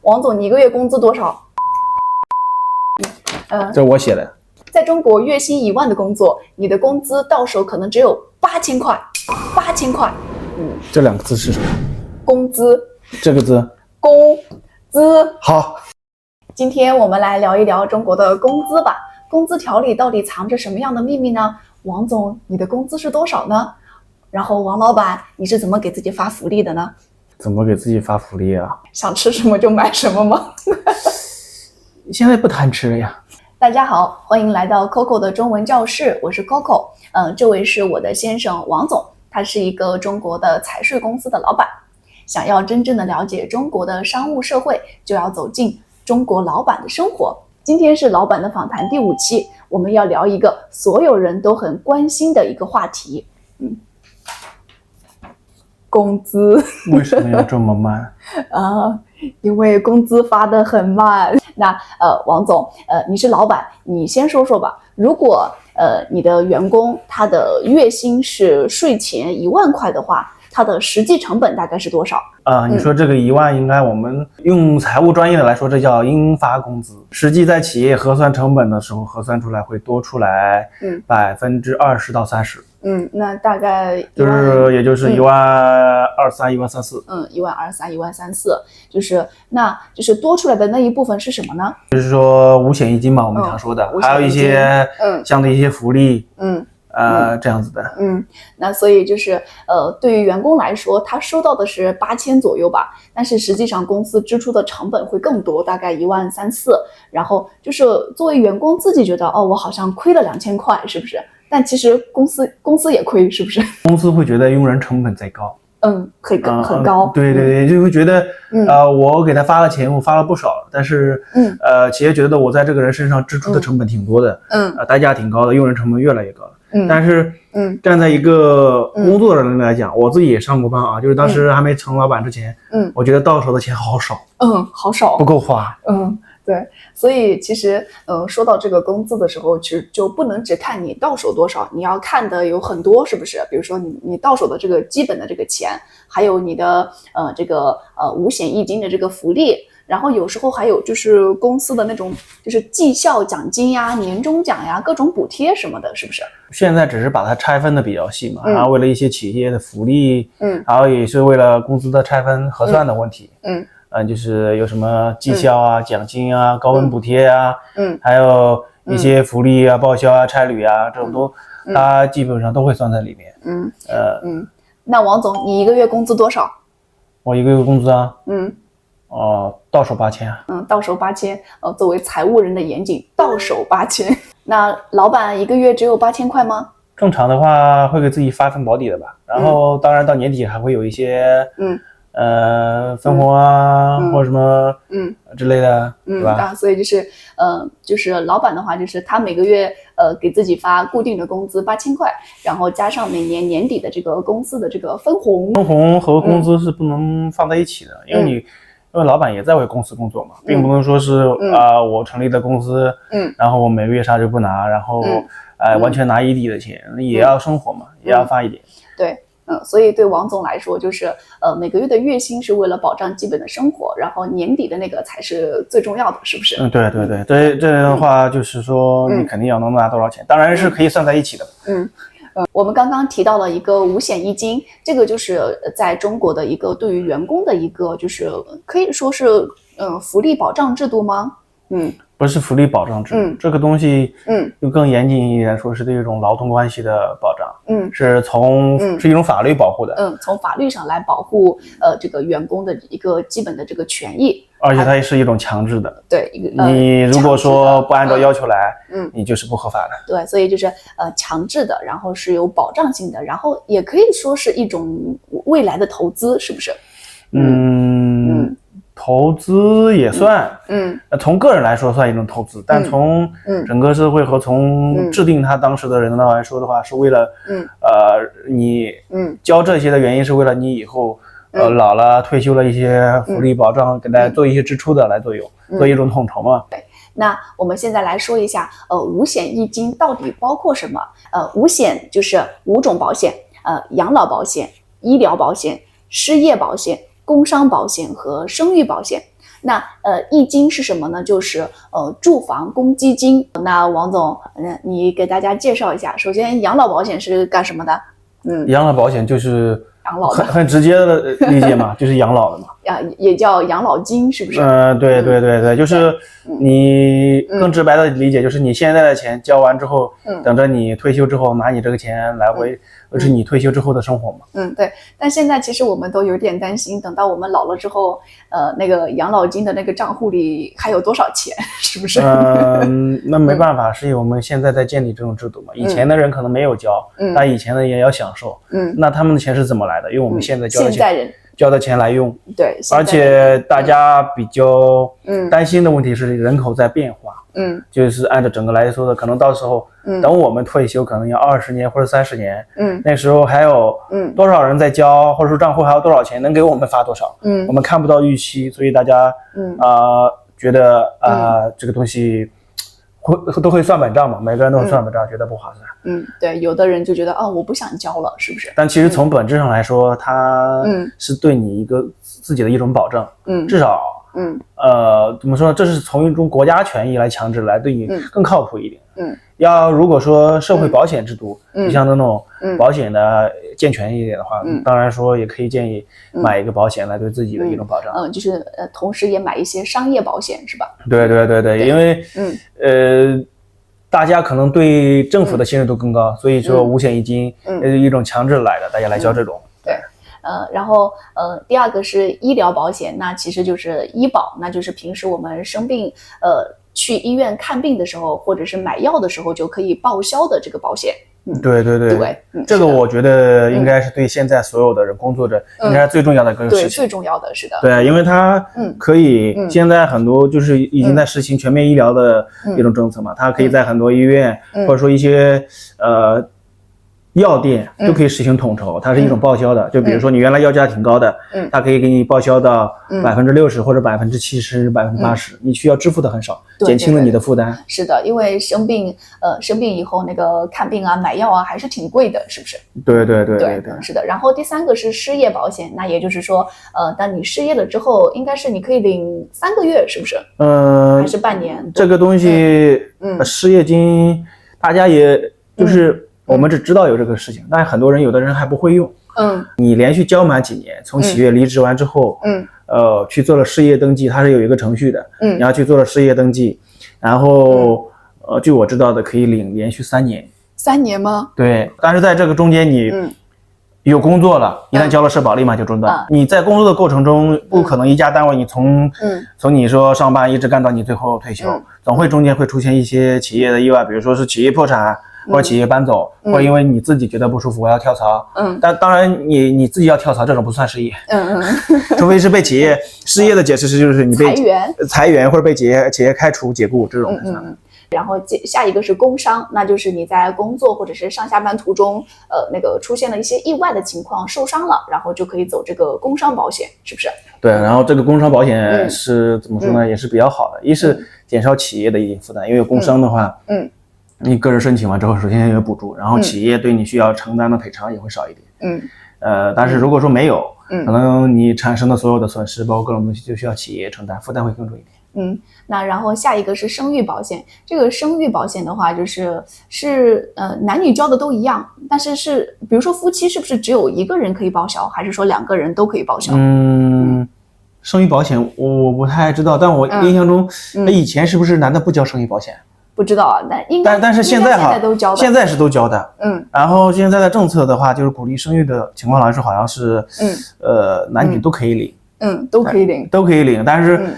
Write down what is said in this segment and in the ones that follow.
王总，你一个月工资多少？这我写的。在中国，月薪1万的工作，你的工资到手可能只有8000块，8000块。这两个字是什么？工资。这个字。工资。好，今天我们来聊一聊中国的工资吧。工资条里到底藏着什么样的秘密呢？王总，你的工资是多少呢？然后王老板，你是怎么给自己发福利的呢？怎么给自己发福利啊？想吃什么就买什么吗？现在不贪吃了呀。大家好，欢迎来到 Coco 的中文教室，我是 Coco。这位是我的先生王总，他是一个中国的财税公司的老板。想要真正的了解中国的商务社会，就要走进中国老板的生活。今天是老板的访谈第5期，我们要聊一个所有人都很关心的一个话题，工资。为什么要这么慢？因为工资发得很慢。那王总，你是老板，你先说说吧。如果你的员工他的月薪是税前1万块的话，他的实际成本大概是多少？你说这个1万，应该我们用财务专业的来说，这叫应发工资。实际在企业核算成本的时候，核算出来会多出来20%到30%。那大概也就是12031万34。12031万34，就是多出来的那一部分是什么呢？就是说五险一金嘛，我们常说的，还有一些像的一些福利，这样子的。那所以就是对于员工来说，他收到的是8000左右吧，但是实际上公司支出的成本会更多，大概13000，然后就是作为员工自己觉得我好像亏了2000块，是不是？但其实公司也亏，是不是？公司会觉得用人成本在高。很高。对，就会觉得我给他发了钱，我发了不少，但是企业觉得我在这个人身上支出的成本挺多的，代价挺高的，用人成本越来越高。但是站在一个工作的人来讲，我自己也上过班啊，就是当时还没成老板之前，我觉得到手的钱好少，好少，不够花。对，所以其实说到这个工资的时候，其实就不能只看你到手多少，你要看的有很多，是不是？比如说你到手的这个基本的这个钱，还有你的这个五险一金的这个福利，然后有时候还有就是公司的那种就是绩效奖金呀、年终奖呀、各种补贴什么的，是不是？现在只是把它拆分的比较细嘛，然后为了一些企业的福利，然后也是为了公司的拆分核算的问题，就是有什么绩效啊、奖金啊、高温补贴啊，还有一些福利啊、报销啊、差旅啊，这种都它基本上都会算在里面。那王总，你一个月工资多少？我一个月工资啊，到手8000啊。到手8000。作为财务人的严谨，到手8000。那老板一个月只有8000块吗？正常的话会给自己发份保底的吧，然后当然到年底还会有一些分红啊，或者什么之类的，对吧？所以就是老板的话，就是他每个月给自己发固定的工资8000块，然后加上每年年底的这个公司的这个分红。分红和工资是不能放在一起的，因为老板也在为公司工作嘛，并不能说是我成立的公司，然后我每个月啥就不拿，然后完全拿一底的钱，也要生活嘛，也要发一点。对。所以对王总来说，就是每个月的月薪是为了保障基本的生活，然后年底的那个才是最重要的，是不是？对，这样的话就是说你肯定要能拿多少钱，当然是可以算在一起的。我们刚刚提到了一个五险一金，这个就是在中国的一个对于员工的一个就是可以说是福利保障制度吗？不是福利保障制度，这个东西就更严谨一点说是对一种劳动关系的保障，是一种法律保护的，从法律上来保护这个员工的一个基本的这个权益，而且它也是一种强制的。对，你如果说不按照要求来，你就是不合法的。对，所以就是强制的，然后是有保障性的，然后也可以说是一种未来的投资，是不是？投资也算，从个人来说算一种投资，但从整个社会和从制定他当时的人来说的话，是为了你交这些的原因是为了你以后老了退休了一些福利保障，给大家做一些支出的来作用，做一种统筹嘛。对，那我们现在来说一下，五险一金到底包括什么？五险就是5种保险，养老保险、医疗保险、失业保险、工伤保险和生育保险。那一金是什么呢？就是住房公积金。那王总，你给大家介绍一下。首先，养老保险是干什么的？养老保险就是养老的，很直接的理解嘛，就是养老的嘛。也叫养老金，是不是？对，就是你更直白的理解，就是你现在的钱交完之后，等着你退休之后拿你这个钱来维持你退休之后的生活嘛。对。但现在其实我们都有点担心，等到我们老了之后，那个养老金的那个账户里还有多少钱，是不是？那没办法，是因为我们现在在建立这种制度嘛。以前的人可能没有交，但以前的也要享受。那他们的钱是怎么来的？因为我们现在交的钱来用。对，而且大家比较担心的问题是人口在变化。就是按照整个来说的，可能到时候等我们退休可能要20年或者30年。那时候还有多少人在交，或者说账户还有多少钱能给我们发多少。我们看不到预期，所以大家觉得这个东西都会算本账嘛，每个人都会算本账，觉得不划算。对，有的人就觉得我不想交了，是不是？但其实从本质上来说，它是对你一个自己的一种保证。至少怎么说呢？这是从一种国家权益来强制来对你更靠谱一点。如果说社会保险制度，就像那种保险的健全一点的话，当然说也可以建议买一个保险来对自己的一种保障。就是同时也买一些商业保险，是吧？对，因为大家可能对政府的信任度更高，所以说五险一金一种强制来的，大家来交这种。对。然后第二个是医疗保险，那其实就是医保，那就是平时我们生病去医院看病的时候，或者是买药的时候就可以报销的这个保险。对，这个我觉得应该是对现在所有的人工作者应该是最重要的一个事情。对，最重要的是的。对，因为它可以现在很多就是已经在实行全面医疗的一种政策嘛，它可以在很多医院或者说一些药店都可以实行统筹，它是一种报销的。就比如说你原来药价挺高的，它可以给你报销到60%或者70%、80%，你需要支付的很少，减轻了你的负担。是的，因为生病以后那个看病买药还是挺贵的，是不是？对，是的。然后第三个是失业保险，那也就是说当你失业了之后，应该是你可以领3个月，是不是？还是半年？这个东西失业金大家也就是我们只知道有这个事情，但是很多人有的人还不会用。你连续交满几年，从企业离职完之后，去做了失业登记，它是有一个程序的。你要去做了失业登记，然后据我知道的可以领连续3年。3年吗？对，但是在这个中间你有工作了，一旦交了社保立马就中断。你在工作的过程中不可能一家单位你从你说上班一直干到你最后退休，总会中间会出现一些企业的意外，比如说是企业破产，或者企业搬走，或者因为你自己觉得不舒服我要跳槽。但当然你自己要跳槽这种不算失业。除非是被企业失业的解释是就是你被裁员或者被企业开除解雇这种才算。然后下一个是工伤，那就是你在工作或者是上下班途中那个出现了一些意外的情况，受伤了，然后就可以走这个工伤保险，是不是？对，然后这个工伤保险是怎么说呢，也是比较好的。一是减少企业的一定负担，因为工伤的话你个人申请完之后首先有补助，然后企业对你需要承担的赔偿也会少一点。但是如果说没有，可能你产生的所有的损失包括各种东西就需要企业承担，负担会更重一点。那然后下一个是生育保险，这个生育保险的话就是男女交的都一样，但是比如说夫妻是不是只有一个人可以报销，还是说2个人都可以报销？生育保险我不太知道，但我印象中以前是不是男的不交生育保险？不知道啊，但是现在都交的，现在是都交的。然后现在的政策的话就是鼓励生育的情况来说好像是男女都可以领。都可以领，但是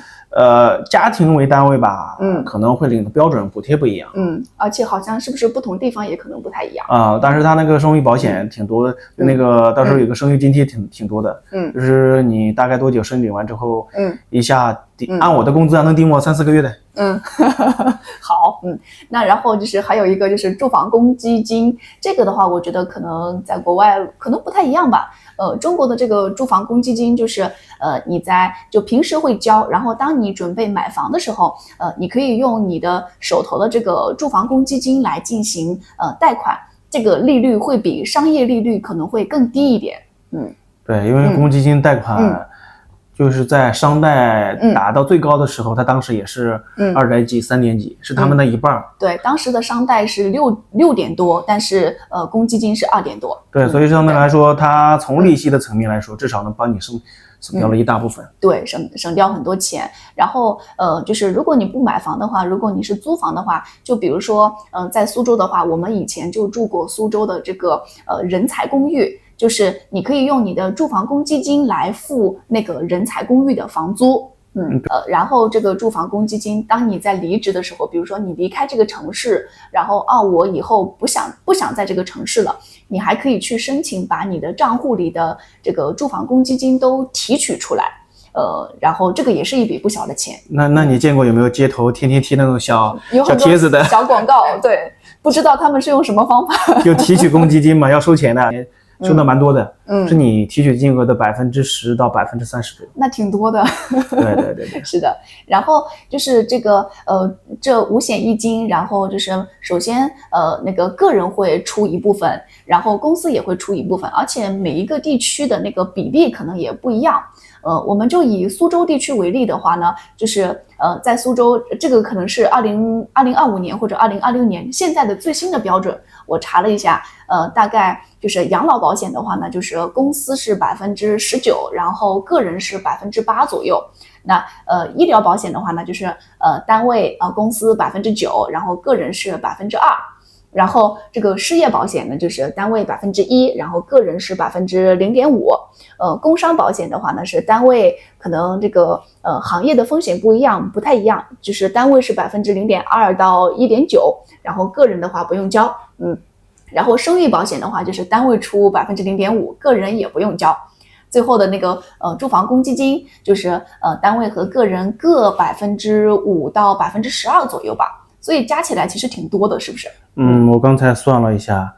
家庭为单位吧，可能会领的标准补贴不一样。而且好像是不是不同地方也可能不太一样但是他那个生育保险挺多的，那个到时候有个生育津贴挺多的。就是你大概多久申领完之后，一下按我的工资能顶我3-4个月的。好，那然后就是还有一个就是住房公积金，这个的话我觉得可能在国外可能不太一样吧。中国的这个住房公积金就是你就平时会交，然后当你准备买房的时候，你可以用你的手头的这个住房公积金来进行贷款，这个利率会比商业利率可能会更低一点。对，因为公积金贷款就是在商代达到最高的时候，它当时也是2点几、3点几，是他们的一半。对，当时的商代是6点多，但是公积金是2点多。对，所以相对来说，它从利息的层面来说，至少能帮你省掉了一大部分。对，省掉很多钱。然后就是如果你不买房的话，如果你是租房的话，就比如说在苏州的话，我们以前就住过苏州的这个人才公寓。就是你可以用你的住房公积金来付那个人才公寓的房租，然后这个住房公积金，当你在离职的时候，比如说你离开这个城市，然后我以后不想在这个城市了，你还可以去申请把你的账户里的这个住房公积金都提取出来，然后这个也是一笔不小的钱。那你见过有没有街头天天贴那种小贴子的小广告？对，不知道他们是用什么方法？就提取公积金嘛，要收钱的。收的蛮多的，是你提取金额的10%到30%左右，那挺多的。对，是的。然后就是这个这五险一金，然后就是首先那个个人会出一部分，然后公司也会出一部分，而且每一个地区的那个比例可能也不一样。我们就以苏州地区为例的话呢，就是在苏州，这个可能是2025年或者2026年现在的最新的标准。我查了一下，大概就是养老保险的话呢，就是公司是19%，然后个人是8%左右。那医疗保险的话呢，就是单位公司9%，然后个人是2%。然后这个失业保险呢，就是单位1%，然后个人是0.5%。工伤保险的话呢，是单位可能这个行业的风险不太一样，就是单位是0.2%到1.9%，然后个人的话不用交。然后生育保险的话，就是单位出0.5%，个人也不用交。最后的那个住房公积金，就是单位和个人各5%到12%左右吧。所以加起来其实挺多的，是不是？我刚才算了一下，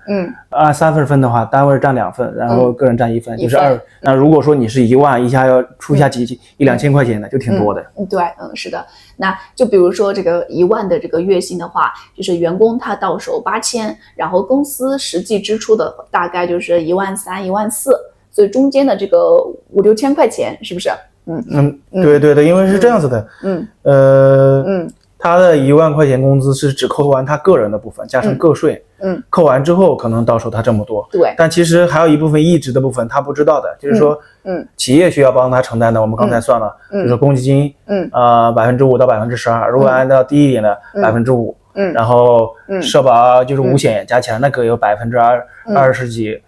按3份分的话，单位占2份，然后个人占1份，就是2。那如果说你是1万，一下要出一下1-2千块钱的，就挺多的。对，是的。那就比如说这个1万的这个月薪的话，就是员工他到手8000，然后公司实际支出的大概就是13000、14000，所以中间的这个5-6千块钱，是不是？对，因为是这样子的，他的1万块钱工资是只扣完他个人的部分，加上个税，扣完之后可能到手他这么多，对。但其实还有一部分一职的部分他不知道的，就是说，企业需要帮他承担的，我们刚才算了，就是公积金，5%到12%，如果按照低一点的5%，然后社保就是五险加起来那个有20%几，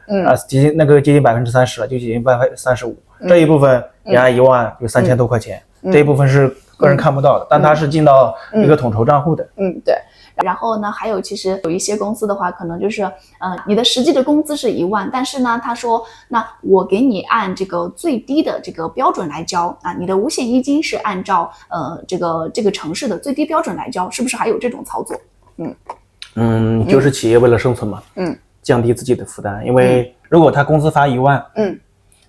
那个接近30%了，就接近35%，这一部分你按1万有3000多块钱，这一部分是个人看不到的，但它是进到一个统筹账户的。对。然后呢，还有其实有一些公司的话，可能就是你的实际的工资是1万，但是呢，他说那我给你按这个最低的这个标准来交啊，你的五险一金是按照这个城市的最低标准来交，是不是还有这种操作？就是企业为了生存嘛，降低自己的负担，因为如果他工资发1万，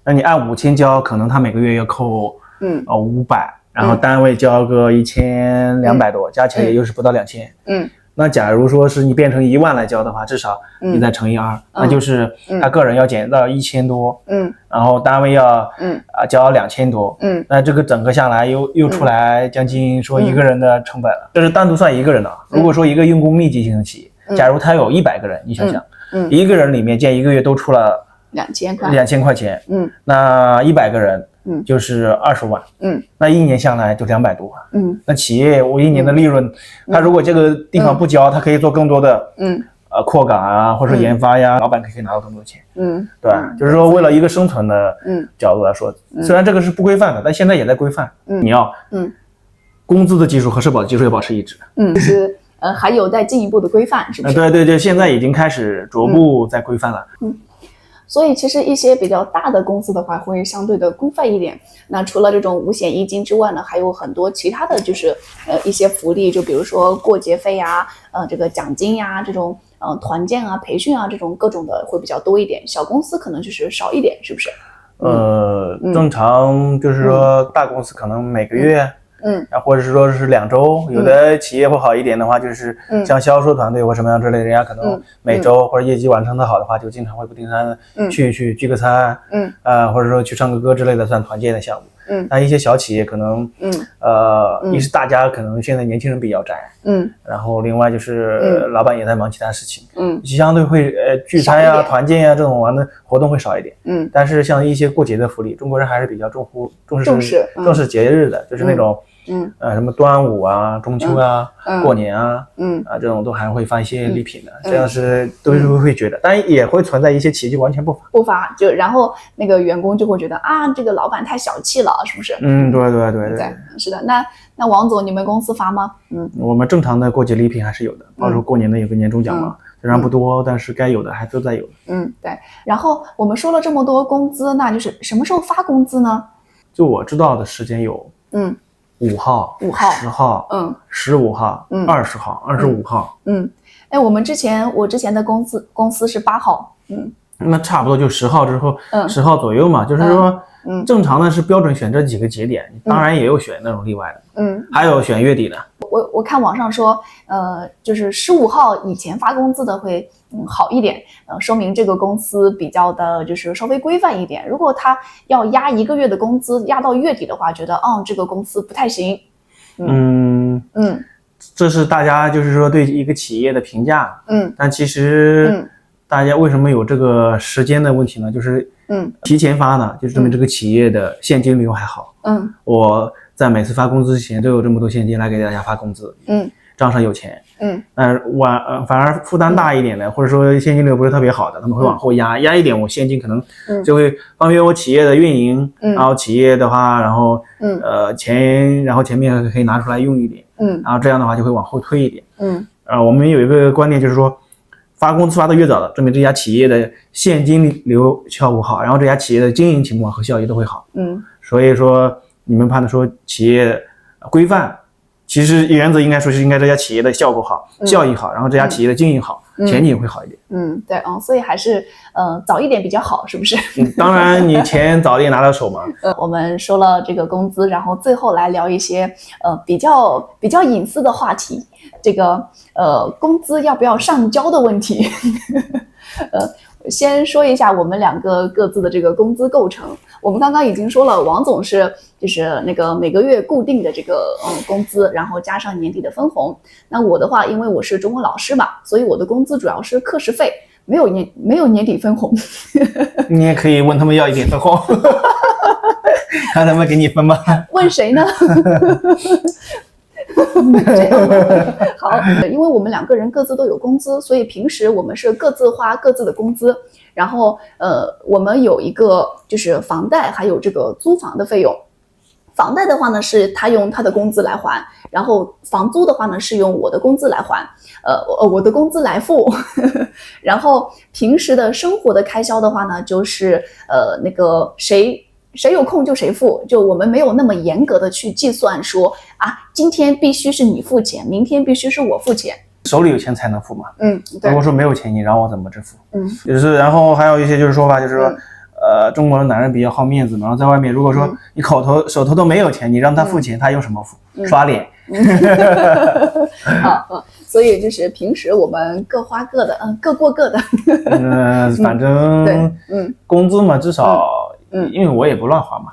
那你按5000交，可能他每个月要扣500。然后单位交个1200多，加起来也就是不到2000。那假如说是你变成1万来交的话，至少你再乘以2，那就是他个人要减到1000多，然后单位要交2000多，那这个整个下来又出来将近说一个人的成本了，这是单独算一个人的。如果说一个用工密集型的企业，假如他有100个人，你想想，一个人里面建一个月都出了2000块钱，那100个人。就是20万，那一年下来就200多，那企业我一年的利润，他如果这个地方不交，他可以做更多的，扩岗啊，或者说研发呀，老板可以拿到更多钱，对，就是说为了一个生存的角度来说，虽然这个是不规范的，但现在也在规范，你要，工资的基数和社保的基数要保持一致，就是还有待进一步的规范，是不是？对，现在已经开始逐步在规范了，所以其实一些比较大的公司的话会相对的规范一点。那除了这种五险一金之外呢，还有很多其他的就是一些福利，就比如说过节费呀，这个奖金呀，这种团建啊、培训啊这种各种的会比较多一点。小公司可能就是少一点，是不是？正常就是说大公司可能每个月。或者是说是2周，有的企业会好一点的话，就是像销售团队或什么样之类的，人家可能每周或者业绩完成的好的话，就经常会不定期去聚个餐，或者说去唱个歌之类的，算团建的项目。但一些小企业可能，一是大家可能现在年轻人比较宅，然后另外就是老板也在忙其他事情，相对会聚餐呀、团建呀这种玩的活动会少一点，但是像一些过节的福利，中国人还是比较重视节日的，就是那种。什么端午啊、中秋啊、过年啊，这种都还会发一些礼品的，这样是都是会觉得，当然也会存在一些企业就完全不发，就然后那个员工就会觉得啊，这个老板太小气了，是不是？对，是的。那王总，你们公司发吗？我们正常的过节礼品还是有的，包括过年的有个年终奖嘛，虽然不多，但是该有的还都在有。对。然后我们说了这么多工资，那就是什么时候发工资呢？就我知道的时间有5号、10号、15号、20号、25号。我之前的公司是8号。那差不多就10号之后，10号左右嘛，就是说，正常的是标准选这几个节点，当然也有选那种例外的，还有选月底的。我看网上说，就是15号以前发工资的会好一点，说明这个公司比较的就是稍微规范一点。如果他要压1个月的工资压到月底的话，觉得这个公司不太行。这是大家就是说对一个企业的评价。但其实大家为什么有这个时间的问题呢？就是提前发呢，就证明这个企业的现金流还好。我在每次发工资之前都有这么多现金来给大家发工资。账上有钱。反而负担大一点的，或者说现金流不是特别好的，他们会往后压一点，我现金可能就会方便我企业的运营。然后企业的话，然后前面可以拿出来用一点。然后这样的话就会往后推一点。我们有一个观念就是说，发工资发的越早的，证明这家企业的现金流效果好，然后这家企业的经营情况和效益都会好。所以说你们判断说企业规范，其实原则应该说是应该这家企业的效果好，效益好，然后这家企业的经营好，前景会好一点。对，所以还是早一点比较好，是不是？当然你钱早点拿到手嘛。我们说了这个工资，然后最后来聊一些比较隐私的话题，这个工资要不要上交的问题。先说一下我们2个各自的这个工资构成。我们刚刚已经说了，王总就是那个每个月固定的这个工资，然后加上年底的分红。那我的话，因为我是中文老师嘛，所以我的工资主要是课时费，没有年底分红。你也可以问他们要一点分红，看他们给你分吧。问谁呢？好，因为我们2个人各自都有工资，所以平时我们是各自花各自的工资。然后我们有一个就是房贷，还有这个租房的费用。房贷的话呢，是他用他的工资来还，然后房租的话呢，是用我的工资来还，我的工资来付。然后平时的生活的开销的话呢，就是那个谁有空就谁付，就我们没有那么严格的去计算说今天必须是你付钱，明天必须是我付钱。手里有钱才能付嘛。对。如果说没有钱，你让我怎么支付？就是然后还有一些就是说法，就是说中国的男人比较好面子嘛，然后在外面如果说你手头都没有钱，你让他付钱，他用什么付？刷脸。所以就是平时我们各花各的，各过各的。反正工资嘛，至少因为我也不乱花嘛，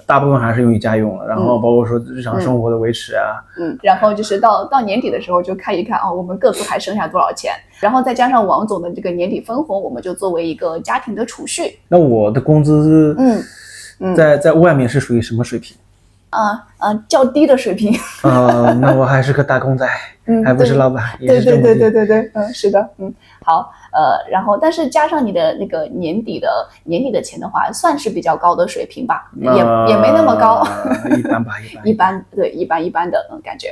大部分还是用于家用了，然后包括说日常生活的维持啊，然后就是到年底的时候就看一看我们各自还剩下多少钱，然后再加上王总的这个年底分红，我们就作为一个家庭的储蓄。那我的工资，在外面是属于什么水平？较低的水平。那我还是个打工仔，还不是老板。对，是的，好，然后但是加上你的那个年底的钱的话，算是比较高的水平吧，也没那么高，一般吧，一般，对，一般的感觉，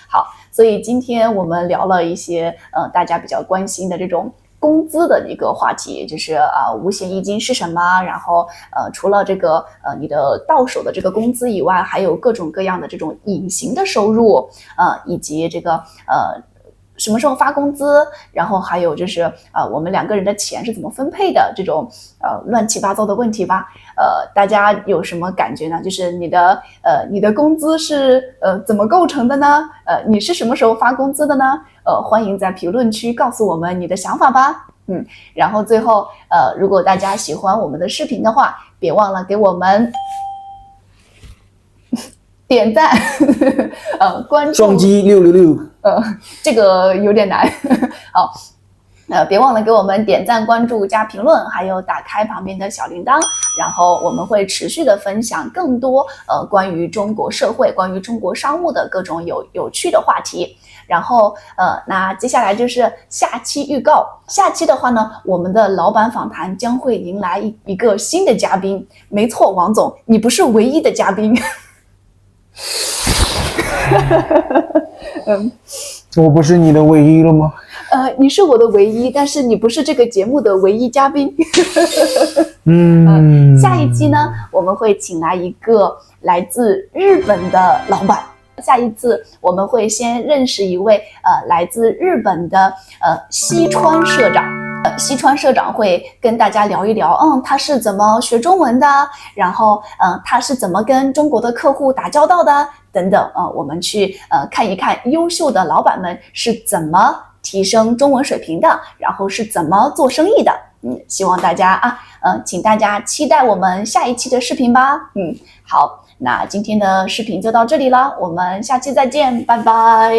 好，所以今天我们聊了一些大家比较关心的这种工资的一个话题，就是五险一金是什么，然后除了这个你的到手的这个工资以外，还有各种各样的这种隐形的收入，以及这个什么时候发工资，然后还有就是我们2个人的钱是怎么分配的，这种乱七八糟的问题吧。大家有什么感觉呢？就是你的工资是怎么构成的呢？你是什么时候发工资的呢？欢迎在评论区告诉我们你的想法吧。然后最后如果大家喜欢我们的视频的话，别忘了给我们点赞，关注，双击666，这个有点难，好。别忘了给我们点赞、关注、加评论，还有打开旁边的小铃铛，然后我们会持续的分享更多关于中国社会、关于中国商务的各种有趣的话题。然后那接下来就是下期预告。下期的话呢，我们的老板访谈将会迎来一个新的嘉宾。没错，王总，你不是唯一的嘉宾。我不是你的唯一了吗？你是我的唯一，但是你不是这个节目的唯一嘉宾。下一期呢，我们会请来一个来自日本的老板。下一次我们会先认识一位来自日本的西川社长。西川社长会跟大家聊一聊，他是怎么学中文的，然后他是怎么跟中国的客户打交道的等等。我们去看一看优秀的老板们是怎么提升中文水平的，然后是怎么做生意的。希望大家请大家期待我们下一期的视频吧。好，那今天的视频就到这里了，我们下期再见，拜拜。